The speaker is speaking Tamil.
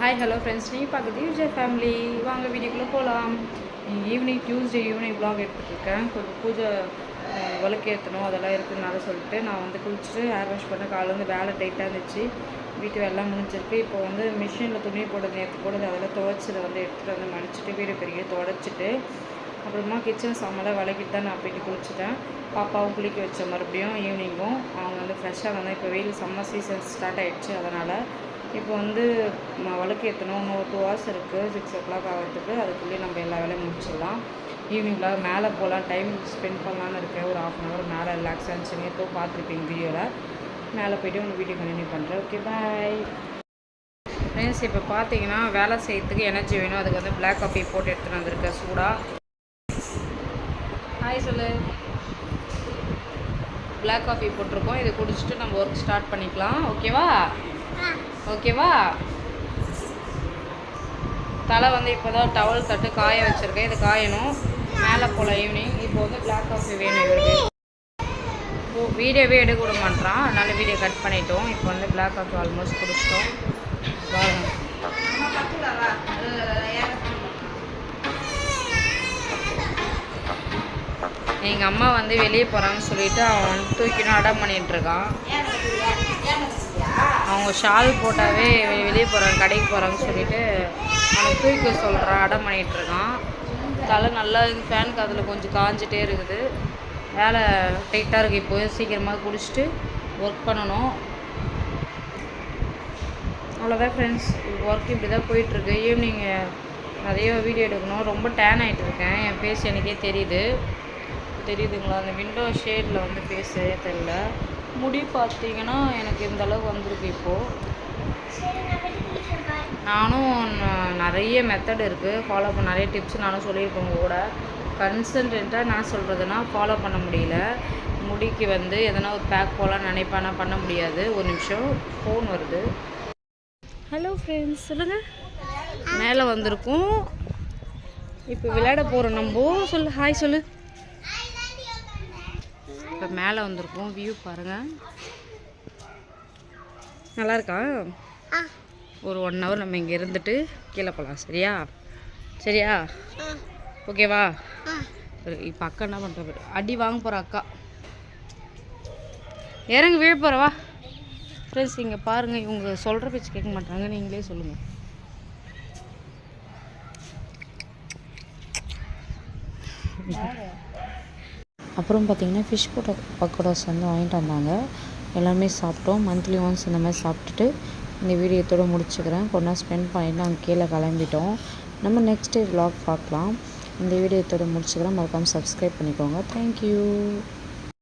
ஹாய் ஹலோ ஃப்ரெண்ட்ஸ், நீ பார்க்குறது யூஜர் ஃபேமிலி. வாங்க வீடியோக்குள்ளே போகலாம். ஈவினிங் டியூஸ்டே ஈவினிங் வ்ளாக் எடுத்துகிட்ருக்கேன். கொஞ்சம் பூஜை விளக்கேற்றணும் அதெல்லாம் இருக்குதுனால சொல்லிட்டு நான் வந்து குளிச்சுட்டு ஹேர் வாஷ் பண்ண காலையில் வந்து வேலை டைட்டாக இருந்துச்சு. வீட்டு வேலைலாம் முடிஞ்சிருக்கு. இப்போ வந்து மிஷினில் துணி போடுறது நேற்று போடுறது அதெல்லாம் துவைச்சதை வந்து எடுத்துகிட்டு வந்து மடிச்சுட்டு வீடு பெரிய துடைச்சிட்டு அப்புறமா கிச்சன் சாமான்லாம் விளக்கிட்டு தான் நான் போய்ட்டு குளிச்சுட்டேன். பாப்பாவும் குளிக்க வச்ச மறுபடியும் ஈவினிங்கும் அவங்க வந்து ஃப்ரெஷ்ஷாக வந்தால் இப்போ வெயில் சம்மர் சீசன் ஸ்டார்ட் ஆகிடுச்சு. அதனால் இப்போ வந்து விளக்கேற்றணும். இன்னும் ஒரு 2 hours இருக்குது 6 o'clock ஆகிறதுக்கு. அதுக்குள்ளேயே நம்ம எல்லா வேலையும் முடிச்சிடலாம். ஈவினிங்கில் மேலே போகலாம், டைம் ஸ்பெண்ட் பண்ணலான்னு இருக்கேன். ஒரு 1/2 hour மேலே ரிலாக்ஸாக இருந்துச்சு. நேற்றும் பார்த்துருப்பீங்க வீடியோவில். மேலே போய்ட்டு உங்களுக்கு வீடியோ கண்டினியூ பண்ணுறேன். Okay bye friends. இப்போ பார்த்தீங்கன்னா வேலை செய்யறதுக்கு எனர்ஜி வேணும். அதுக்கு வந்து பிளாக் காஃபி போட்டு எடுத்துகிட்டு வந்திருக்கேன் சூடாக. ஹாய் சொல்லு. பிளாக் காஃபி போட்டிருக்கோம். இதை குடிச்சிட்டு நம்ம ஒர்க் ஸ்டார்ட் பண்ணிக்கலாம். ஓகேவா? ஓகேவா? தலை வந்து இப்போ தான் டவல் தட்டு காய வச்சுருக்கேன். இது காயணும். மேலே போல் ஈவினிங். இப்போ வந்து பிளாக் காஃபி வேணும் இவருக்கு. வீடியோவே எடுக்க விட மாட்டான், அதனால் வீடியோ கட் பண்ணிட்டோம். இப்போ வந்து பிளாக் காஃபி ஆல்மோஸ்ட் குடிச்சிட்டோம். எங்கள் அம்மா வந்து வெளியே போகிறாங்கன்னு சொல்லிவிட்டு அவன் வந்து தூக்கிடும் அடம் பண்ணிகிட்ருக்கான். அவங்க ஷால் போட்டாவே வெளியே போகிறாங்க, கடைக்கு போகிறாங்கன்னு சொல்லிவிட்டு அவனை தூக்கி சொல்கிறான், அடம் பண்ணிகிட்ருக்கான். தலை நல்லா ஃபேன் காதில் கொஞ்சம் காஞ்சிட்டே இருக்குது. வேலை டைட்டாக இருக்குது. இப்போ சீக்கிரமாக குடிச்சிட்டு ஒர்க் பண்ணணும். அவ்வளோதான் ஃப்ரெண்ட்ஸ். ஒர்க் இப்படி தான் போயிட்டுருக்கு. ஈவினிங் நிறைய வீடியோ எடுக்கணும். ரொம்ப டேன் ஆகிட்டு இருக்கேன். என் ஃபேஸ் எனக்கே தெரியுதுங்களா? அந்த விண்டோ ஷேடில் வந்து ஃபேஸே தெரில. முடி பார்த்தீங்கன்னா எனக்கு இந்த அளவுக்கு வந்திருக்கு. இப்போது நானும் நிறைய மெத்தட் இருக்குது ஃபாலோ பண்ண, நிறைய டிப்ஸ் நானும் சொல்லியிருக்கேன் கூட. கன்சன்ட்ரேட்டாக நான் சொல்கிறதுனா ஃபாலோ பண்ண முடியல. முடிக்கு வந்து எதனா ஒரு பேக் போகலான்னு நினைப்பானா, பண்ண முடியாது. ஒரு நிமிஷம், ஃபோன் வருது. ஹலோ ஃப்ரெண்ட்ஸ், சொல்லுங்கள். மேலே வந்திருக்கும். இப்போ விளையாட போகிறோம் நம்ம. சொல்லு, ஹாய் சொல்லு. இப்போ மேலே வந்திருக்கோம். வியூ பாருங்கள், நல்லா இருக்கா? ஒரு 1 hour நம்ம இங்கே இருந்துட்டு கீழே போகலாம். சரியா? சரியா? ஓகேவா? இப்போ அக்கா என்ன பண்ணுற, அடி வாங்க போகிற அக்கா. இறங்கி விழ போகிறவா ஃப்ரெண்ட்ஸ். இங்கே பாருங்கள், இவங்க சொல்கிற பேச்சு கேட்க மாட்டாங்க. நீங்களே சொல்லுங்கள். அப்புறம் பார்த்திங்கன்னா ஃபிஷ் பக்கோடாஸ் வந்து வாங்கிட்டு வந்தாங்க. எல்லாமே சாப்பிட்டோம். மந்த்லி ஒன்ஸ் இந்த மாதிரி சாப்பிட்டுட்டு இந்த வீடியோத்தோடு முடிச்சுக்கிறேன். கொஞ்ச நேரம் ஸ்பெண்ட் பண்ணிவிட்டு நாங்கள் கீழே கிளம்பிட்டோம். நம்ம நெக்ஸ்ட் டே vlog பார்க்கலாம். இந்த வீடியோத்தோடு முடிச்சுக்கிறேன். மறக்காமல் சப்ஸ்கிரைப் பண்ணிக்கோங்க. தேங்க்யூ.